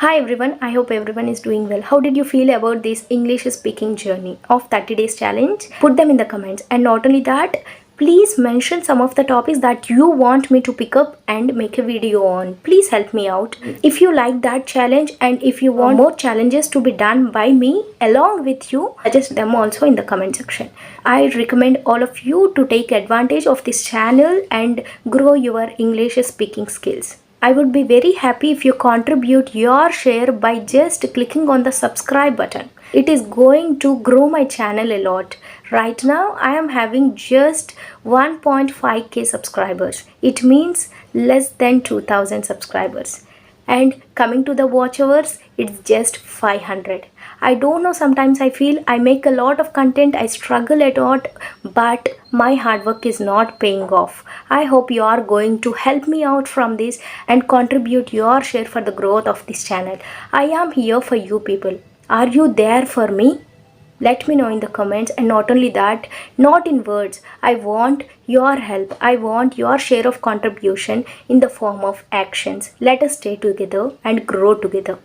Hi everyone, I hope everyone is doing well. How did you feel about this English speaking journey of 30 days challenge? Put them in the comments. And not only that, please mention some of the topics that you want me to pick up and make a video on. Please help me out. If you like that challenge and if you want more challenges to be done by me along with you, suggest them also in the comment section. I recommend all of you to take advantage of this channel and grow your English speaking skills. I would be very happy if you contribute your share by just clicking on the subscribe button. It is going to grow my channel a lot. Right now I am having just 1.5k subscribers. It means less than 2000 subscribers. And coming to the watch hours, it's just 500. I don't know, sometimes I feel I make a lot of content, I struggle a lot, but my hard work is not paying off. I hope you are going to help me out from this and contribute your share for the growth of this channel. I am here for you people. Are you there for me? Let me know in the comments. And not only that, not in words, I want your help. I want your share of contribution in the form of actions. Let us stay together and grow together.